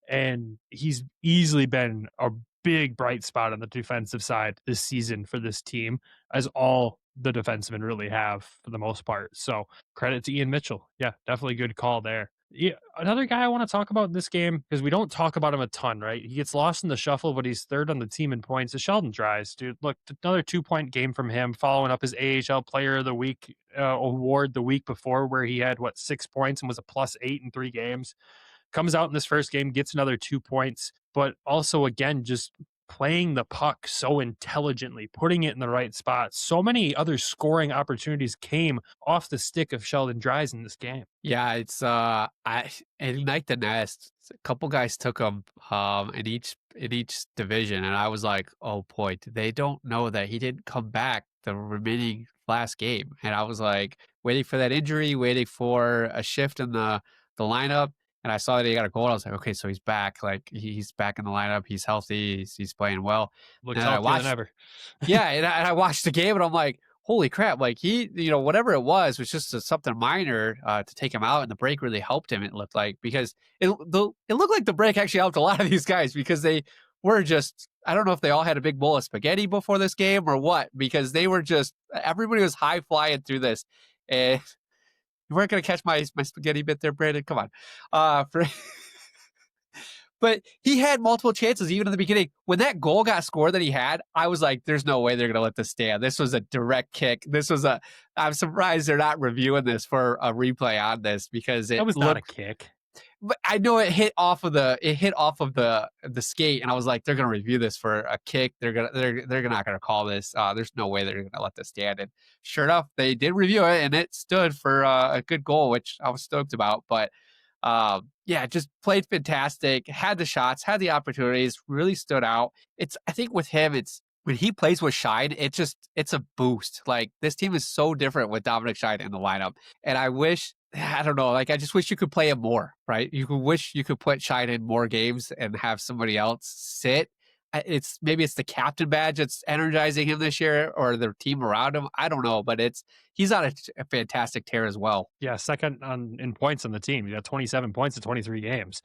S2: And he's easily been a big bright spot on the defensive side this season for this team, as all the defensemen really have for the most part. So credit to Ian Mitchell. Yeah, definitely good call there. Yeah, another guy I want to talk about in this game, because we don't talk about him a ton, right? He gets lost in the shuffle, but he's third on the team in points, is Sheldon Dries. Dude, look, another 2-point game from him, following up his AHL Player of the Week award the week before, where he had, 6 points and was a +8 in 3 games. Comes out in this first game, gets another 2 points, but also, again, just playing the puck so intelligently, putting it in the right spot. So many other scoring opportunities came off the stick of Sheldon Dries in this game.
S3: Yeah, it's Ignite the Nest. A couple guys took him in each division, and I was like, oh boy, they don't know that he didn't come back the remaining last game. And I was like waiting for that injury, waiting for a shift in the lineup. And I saw that he got a goal. I was like, okay, so he's back. Like he's back in the lineup. He's healthy. He's playing well.
S2: Looks
S3: And I
S2: healthier than
S3: watched,
S2: ever.
S3: yeah, and I watched the game and I'm like, holy crap. Like he, whatever it was just something minor to take him out. And the break really helped him, it looked like, because it looked like the break actually helped a lot of these guys because they were just, I don't know if they all had a big bowl of spaghetti before this game or what, because they were just, everybody was high flying through this. And you weren't going to catch my spaghetti bit there, Brandon. Come on. But he had multiple chances even in the beginning. When that goal got scored that he had, I was like, there's no way they're going to let this stand. This was a direct kick. I'm surprised they're not reviewing this for a replay on this because it
S2: was not a kick.
S3: But I know it hit off of the skate, and I was like, they're gonna review this for a kick. They're not gonna call this. There's no way they're gonna let this stand. And sure enough, they did review it, and it stood for a good goal, which I was stoked about. But yeah, just played fantastic. Had the shots, had the opportunities, really stood out. I think with him, it's when he plays with Shine, it's a boost. Like this team is so different with Dominic Shine in the lineup, and I don't know. Like, I just wish you could play him more, right? Wish you could put Shine in more games and have somebody else sit. Maybe it's the captain badge that's energizing him this year or the team around him. I don't know, but he's on a fantastic tear as well.
S2: Yeah, second in points on the team. He got 27 points in 23 games.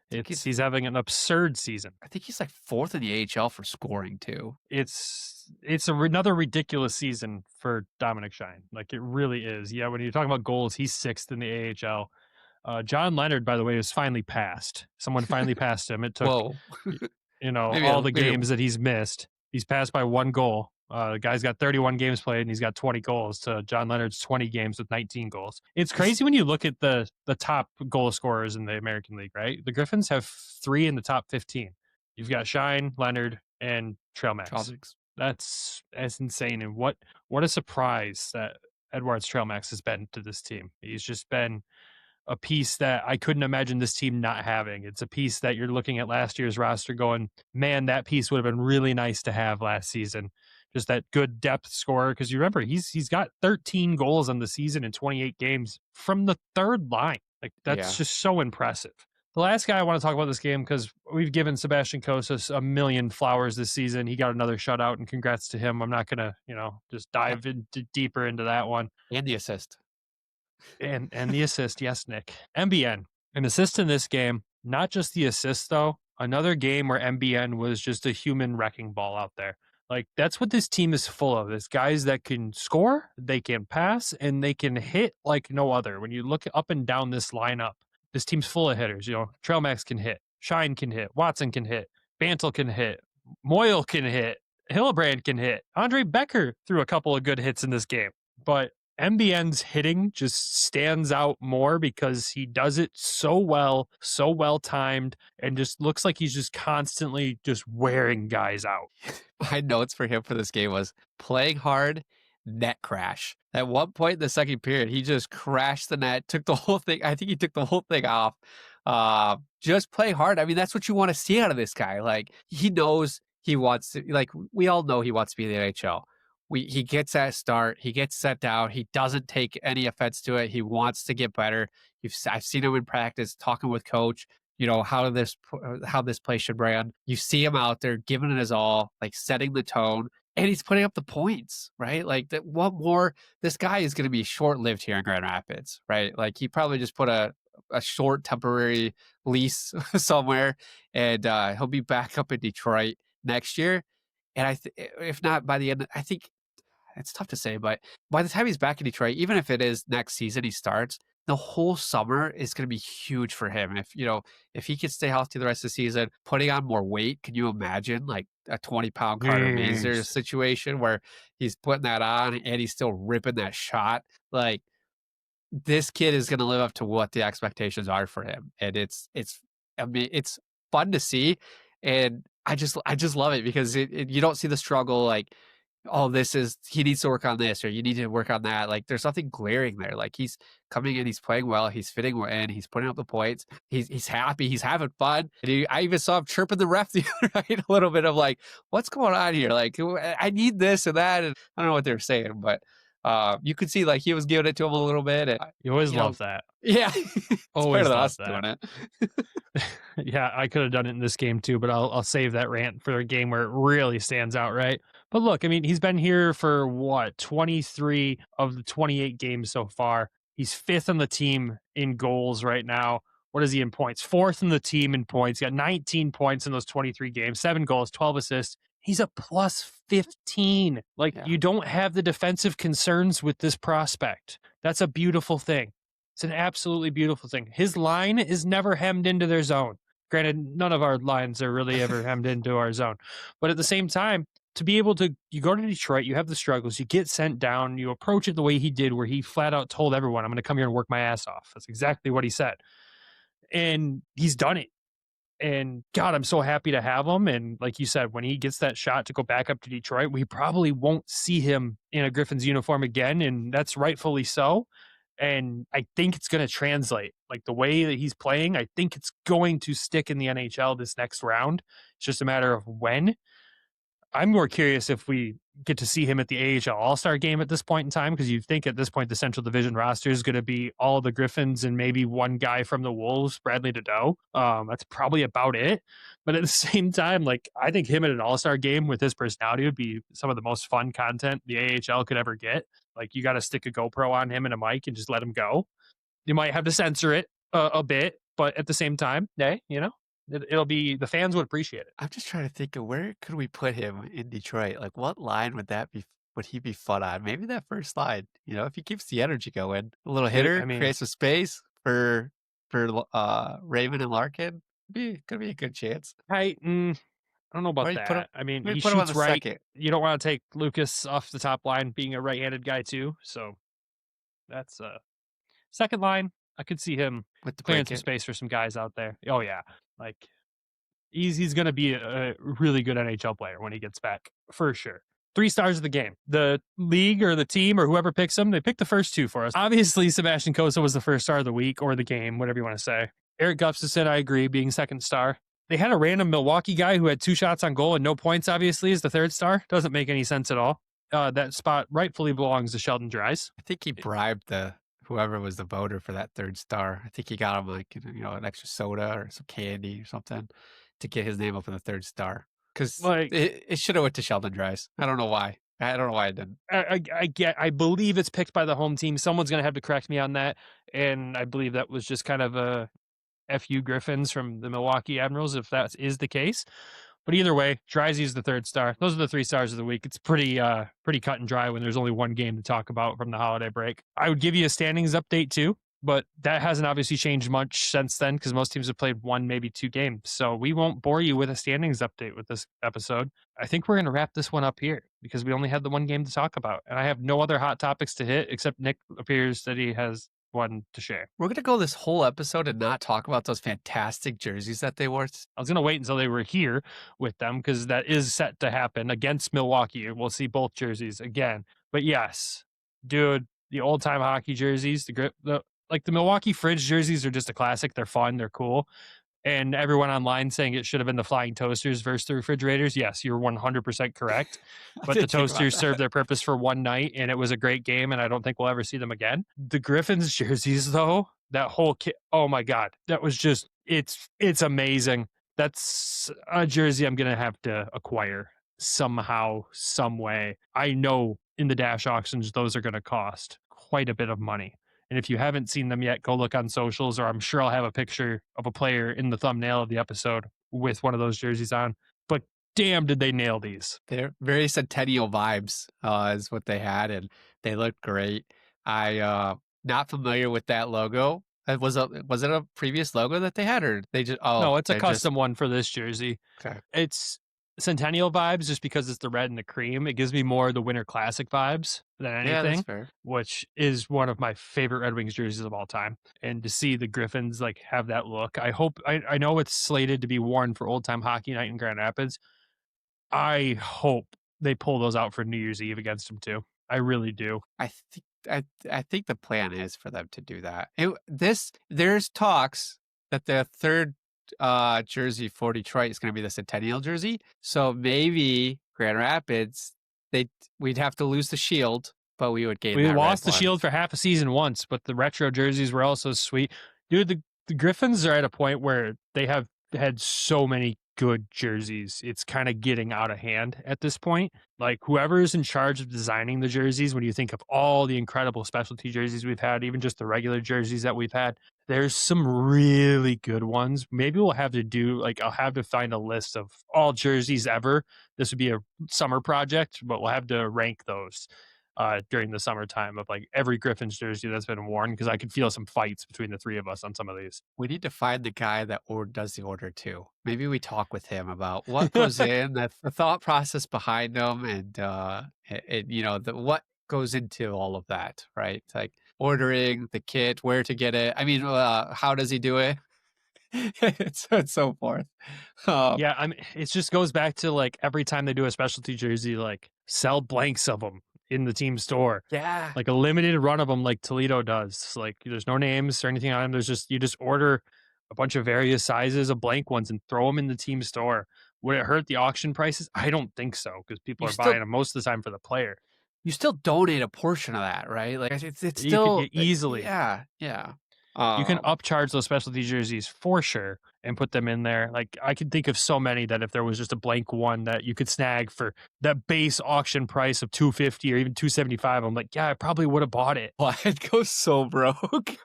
S2: He's having an absurd season.
S3: I think he's like 4th in the AHL for scoring too.
S2: It's another ridiculous season for Dominic Shine. Like it really is. Yeah, when you're talking about goals, he's 6th in the AHL. John Leonard, by the way, was finally passed. Someone finally passed him. It took all the games that he's missed. He's passed by 1 goal. The guy's got 31 games played and he's got 20 goals to John Leonard's 20 games with 19 goals. It's crazy when you look at the top goal scorers in the American League, right? The Griffins have 3 in the top 15. You've got Shine, Leonard, and Tralmaks. That's insane. And what a surprise that Edouard Tralmaks has been to this team. He's just been a piece that I couldn't imagine this team not having. It's a piece that you're looking at last year's roster going, man, that piece would have been really nice to have last season. Just that good depth scorer. Because you remember, he's got 13 goals on the season in 28 games from the third line. Like that's just so impressive. The last guy I want to talk about this game, because we've given Sebastian Cossa a million flowers this season. He got another shutout, and congrats to him. I'm not going to, just dive deeper into that one.
S3: And the assist.
S2: And the assist, yes, Nick. MBN, an assist in this game. Not just the assist, though. Another game where MBN was just a human wrecking ball out there. Like, that's what this team is full of. It's guys that can score, they can pass, and they can hit like no other. When you look up and down this lineup, this team's full of hitters. Tralmaks can hit, Shine can hit, Watson can hit, Bantle can hit, Moyle can hit, Hillebrand can hit. Andre Becker threw a couple of good hits in this game. But MBN's hitting just stands out more because he does it so well timed, and just looks like he's just constantly just wearing guys out.
S3: My notes for him for this game was playing hard, net crash. At one point in the second period, he just crashed the net, took the whole thing. I think he took the whole thing off. Just play hard. I mean, that's what you want to see out of this guy. Like, he knows he wants to, like, we all know he wants to be in the NHL. He gets that start. He gets set down. He doesn't take any offense to it. He wants to get better. I've seen him in practice talking with coach, how this play should run. You see him out there giving it his all, like setting the tone, and he's putting up the points, right? Like, what more? This guy is going to be short-lived here in Grand Rapids, right? Like, he probably just put a short temporary lease somewhere, and he'll be back up in Detroit next year. And if not by the end, I think it's tough to say, but by the time he's back in Detroit, even if it is next season he starts, the whole summer is going to be huge for him. If he can stay healthy the rest of the season, putting on more weight, can you imagine like a 20-pound Carter Mazur situation where he's putting that on and he's still ripping that shot? Like, this kid is going to live up to what the expectations are for him, and it's fun to see, and I just love it because you don't see the struggle like, oh, he needs to work on this or you need to work on that. Like, there's nothing glaring there. Like, he's coming in, he's playing well, he's fitting in, he's putting up the points, he's happy, he's having fun. And I even saw him chirping the ref the other night a little bit of like, what's going on here? Like, I need this and that, and I don't know what they were saying, but You could see like he was giving it to him a little bit. And,
S2: You always
S3: you know,
S2: love that.
S3: yeah, it's
S2: Always
S3: better than
S2: love
S3: us
S2: that.
S3: doing it.
S2: Yeah, I could have done it in this game too, but I'll save that rant for a game where it really stands out, right? But look, I mean, he's been here for what, 23 of the 28 games so far. He's 5th on the team in goals right now. What is he in points? 4th in the team in points. He got 19 points in those 23 games, 7 goals, 12 assists. He's a plus 15. Like, you don't have the defensive concerns with this prospect. That's a beautiful thing. It's an absolutely beautiful thing. His line is never hemmed into their zone. Granted, none of our lines are really ever hemmed into our zone. But at the same time, to be able to, you go to Detroit, you have the struggles, you get sent down, you approach it the way he did, where he flat out told everyone, I'm going to come here and work my ass off. That's exactly what he said. And he's done it. And God, I'm so happy to have him. And like you said, when he gets that shot to go back up to Detroit, we probably won't see him in a Griffins uniform again. And that's rightfully so. And I think it's going to translate. Like the way that he's playing, I think it's going to stick in the NHL this next round. It's just a matter of when. I'm more curious if we get to see him at the AHL All-Star game at this point in time, because you think at this point the Central Division roster is going to be all of the Griffins and maybe one guy from the Wolves, Bradley Dedeaux. That's probably about it. But at the same time, like I think him at an All-Star game with his personality would be some of the most fun content the AHL could ever get. Like you got to stick a GoPro on him and a mic and just let him go. You might have to censor it a bit, but at the same time, hey, you know, it'll be, the fans would appreciate it.
S3: I'm just trying to think of where could we put him in Detroit? Like what line would that be? Would he be fun on? Maybe that first line, you know, if he keeps the energy going, a little hitter, creates some space for Raymond and Larkin. Could be a good chance.
S2: I don't know about that. I mean, he shoots right. Second. You don't want to take Lucas off the top line being a right-handed guy too. So that's second line. I could see him with clearing some space for some guys out there. Oh yeah. Like he's going to be a really good NHL player when he gets back for sure. 3 stars of the game. The league or the team or whoever picks him, they pick the first 2 for us. Obviously, Sebastian Cossa was the first star of the week or the game, whatever you want to say. Erik Gustafsson, I agree, being second star. They had a random Milwaukee guy who had 2 shots on goal and no points, obviously, as the third star. Doesn't make any sense at all. That spot rightfully belongs to Sheldon Dries.
S3: I think he bribed whoever was the voter for that third star. I think he got him like, you know, an extra soda or some candy or something to get his name up in the third star. Because like, it should have went to Sheldon Dries. I don't know why. I don't know why it didn't.
S2: I believe it's picked by the home team. Someone's going to have to correct me on that. And I believe that was just kind of a FU Griffins from the Milwaukee Admirals, if that is the case. But either way, Drysy's the third star. Those are the 3 stars of the week. It's pretty cut and dry when there's only one game to talk about from the holiday break. I would give you a standings update too, but that hasn't obviously changed much since then because most teams have played 1, maybe 2 games. So we won't bore you with a standings update with this episode. I think we're going to wrap this one up here because we only had the one game to talk about. And I have no other hot topics to hit except Nick appears that he has one to share.
S3: We're going to go this whole episode and not talk about those fantastic jerseys that they wore.
S2: I was going to wait until they were here with them because that is set to happen against Milwaukee. We'll see both jerseys again. But yes, dude, the old time hockey jerseys, the Milwaukee Fridge jerseys are just a classic. They're fun. They're cool. And everyone online saying it should have been the Flying Toasters versus the Refrigerators. Yes, you're 100% correct. But the Toasters served their purpose for one night, and it was a great game, and I don't think we'll ever see them again. The Griffins jerseys, though, that whole kit, oh my God, that was just, it's amazing. That's a jersey I'm going to have to acquire somehow, some way. I know in the Dash auctions, those are going to cost quite a bit of money. And if you haven't seen them yet, go look on socials, or I'm sure I'll have a picture of a player in the thumbnail of the episode with one of those jerseys on. But damn, did they nail these.
S3: They're very Centennial vibes is what they had, and they looked great. I not familiar with that logo. Was it a previous logo that they had, or they just? Oh,
S2: no, it's a custom one for this jersey.
S3: Okay,
S2: it's Centennial vibes just because it's the red and the cream. It gives me more the Winter Classic vibes than anything,
S3: that's fair.
S2: Which is one of my favorite Red Wings jerseys of all time. And to see the Griffins like have that look, I know it's slated to be worn for Old Time Hockey Night in Grand Rapids. I hope they pull those out for New Year's Eve against them too. I really do.
S3: I think the plan is for them to do that. There's talks that the third jersey for Detroit is going to be the Centennial jersey. So maybe Grand Rapids, we'd have to lose the shield but we would gain
S2: We
S3: that
S2: lost
S3: red
S2: the
S3: one.
S2: Shield for half a season once, but the retro jerseys were also sweet. Dude, the Griffins are at a point where they have had so many good jerseys. It's kind of getting out of hand at this point. Like whoever is in charge of designing the jerseys, when you think of all the incredible specialty jerseys we've had, even just the regular jerseys that we've had, there's some really good ones. Maybe we'll have to do I'll have to find a list of all jerseys ever. This would be a summer project, but we'll have to rank those during the summertime of like every Griffins jersey that's been worn, because I could feel some fights between the three of us on some of these.
S3: We need to find the guy that does the order too. Maybe we talk with him about what goes in, the thought process behind them, and what goes into all of that, right? Like ordering the kit, where to get it. I mean, how does he do it? and so forth.
S2: Yeah, I mean, it just goes back to like every time they do a specialty jersey, like sell blanks of them in the team store.
S3: Yeah.
S2: Like a limited run of them, like Toledo does. Like there's no names or anything on them. You just order a bunch of various sizes of blank ones and throw them in the team store. Would it hurt the auction prices? I don't think so, because people buying them most of the time for the player.
S3: You still donate a portion of that, right? Like it's
S2: You
S3: still
S2: could easily.
S3: Yeah.
S2: You can upcharge those specialty jerseys for sure and put them in there. Like I could think of so many that if there was just a blank one that you could snag for that base auction price of $250 or even $275, I'm like, yeah, I probably would have bought it.
S3: Well, it goes so broke.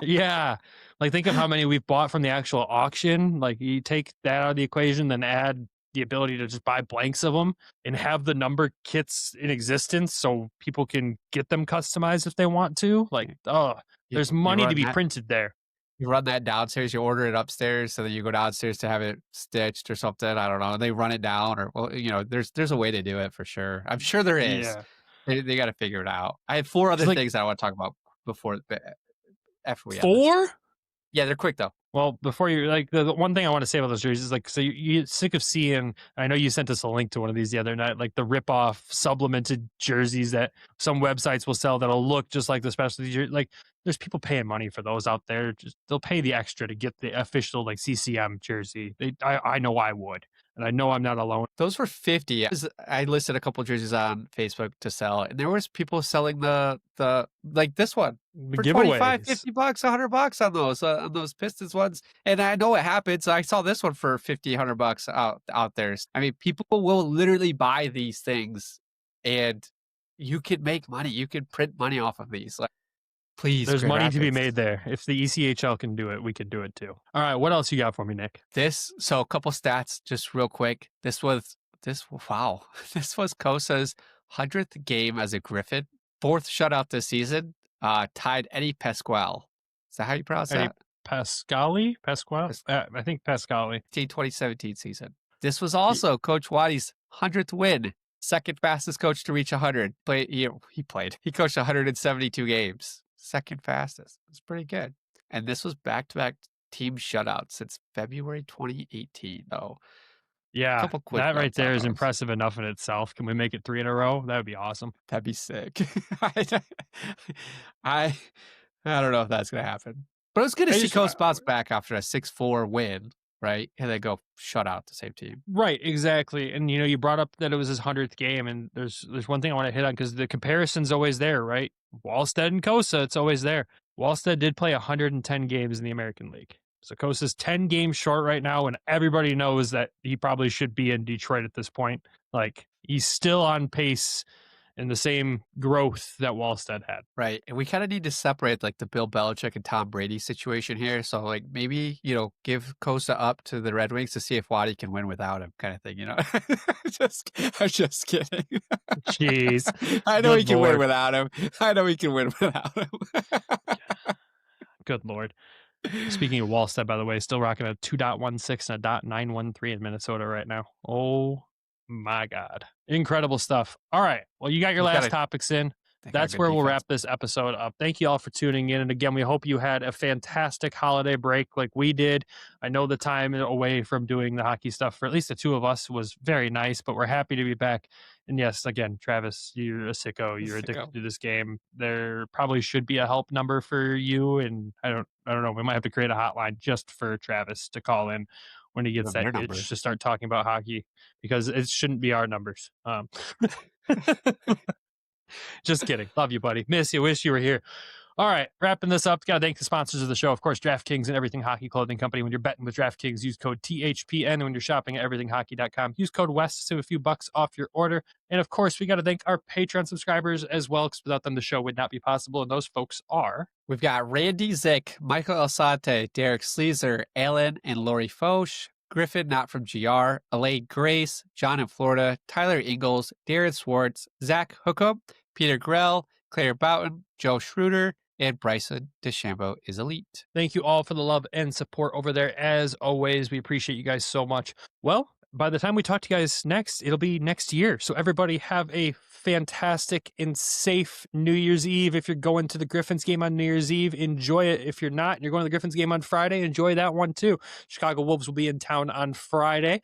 S2: Yeah. Like think of how many we've bought from the actual auction. Like you take that out of the equation, then add the ability to just buy blanks of them and have the number kits in existence so people can get them customized if they want to. Like, there's money to be printed there.
S3: You run that downstairs, you order it upstairs, so then you go downstairs to have it stitched or something. I don't know. And they run it down, or there's a way to do it for sure. I'm sure there is.
S2: Yeah.
S3: They got to figure it out. I have 4 other things I want to talk about after we
S2: 4?
S3: Yeah, they're quick though.
S2: Well, before you the one thing I want to say about those jerseys is like, so you're sick of seeing, I know you sent us a link to one of these the other night, like the rip-off supplemented jerseys that some websites will sell that'll look just like the specialty jersey. Like there's people paying money for those out there. They'll pay the extra to get the official like CCM jersey. I know I would. And I know I'm not alone.
S3: Those were $50. I listed a couple jerseys on Facebook to sell, and there was people selling the like this one for $25, $50, $100 on those Pistons ones. And I know it happens. I saw this one for $50, $100 out there. I mean, people will literally buy these things, and you can make money. You can print money off of these. Like, please,
S2: there's money to be made there. If the ECHL can do it, we can do it too. All right, what else you got for me, Nick?
S3: So a couple stats just real quick. This was Cossa's 100th game as a Griffin, 4th shutout this season, tied Eddie Pasquale. Is that how you pronounce that?
S2: Pasquale? I think Pasquale.
S3: 2017 season. This was also Coach Waddy's 100th win, second fastest coach to reach 100. He coached 172 games. Second fastest. It's pretty good. And this was back-to-back team shutouts since February 2018, though.
S2: Yeah, that right there is impressive enough in itself. Can we make it 3 in a row? That would be awesome.
S3: That'd be sick. I don't know if that's going to happen. But it's good to see Coast bounce back after a 6-4 win, right? And they go shut out the same team.
S2: Right, exactly. And, you brought up that it was his 100th game, and there's one thing I want to hit on, because the comparison's always there, right? Wallstead and Cossa, it's always there. Wallstead did play 110 games in the American League. So Cossa's 10 games short right now, and everybody knows that he probably should be in Detroit at this point. Like, he's still on pace in the same growth that Wallstead had.
S3: Right. And we kind of need to separate like the Bill Belichick and Tom Brady situation here. So like maybe, give Cossa up to the Red Wings to see if Waddy can win without him, kind of thing, I'm just kidding.
S2: Jeez.
S3: I know he can win without him. I know he can win without him.
S2: Good Lord. Speaking of Wallstead, by the way, still rocking a 2.16 and a .913 in Minnesota right now. Oh my God. Incredible stuff. All right. Well, you got your last topics in. That's where we'll wrap this episode up. Thank you all for tuning in. And again, we hope you had a fantastic holiday break like we did. I know the time away from doing the hockey stuff for at least the two of us was very nice, but we're happy to be back. And yes, again, Travis, you're a sicko. You're addicted to this game. There probably should be a help number for you. And I don't know. We might have to create a hotline just for Travis to call in when he gets that itch to start talking about hockey, because it shouldn't be our numbers. Just kidding. Love you, buddy. Miss you. Wish you were here. All right, wrapping this up. Got to thank the sponsors of the show, of course, DraftKings and Everything Hockey Clothing Company. When you're betting with DraftKings, use code THPN. When you're shopping at everythinghockey.com, use code WEST to save a few bucks off your order. And of course, we got to thank our Patreon subscribers as well, because without them, the show would not be possible. And those folks are...
S3: We've got Randy Zick, Michael Alsate, Derek Sleezer, Alan and Lori Foch, Griffin Not From GR, Elaine Grace, John in Florida, Tyler Ingalls, Darren Swartz, Zach Hookup, Peter Grell, Claire Boughton, Joe Schroeder, and Bryson DeChambeau is elite.
S2: Thank you all for the love and support over there. As always, we appreciate you guys so much. Well, by the time we talk to you guys next, it'll be next year. So everybody have a fantastic and safe New Year's Eve. If you're going to the Griffins game on New Year's Eve, enjoy it. If you're not and you're going to the Griffins game on Friday, enjoy that one too. Chicago Wolves will be in town on Friday.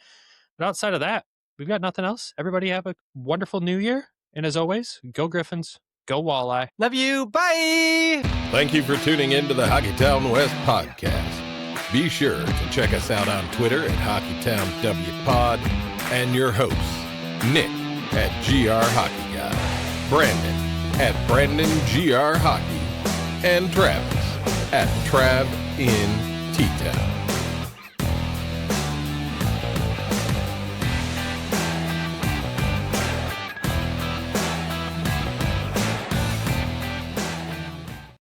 S2: But outside of that, we've got nothing else. Everybody have a wonderful New Year. And as always, go Griffins. Go Walleye.
S3: Love you. Bye.
S1: Thank you for tuning in to the Hockeytown West podcast. Be sure to check us out on Twitter at HockeytownWPod and your hosts, Nick at GR Hockey Guy, Brandon at Brandon GR Hockey, and Travis at Trav in T-Town.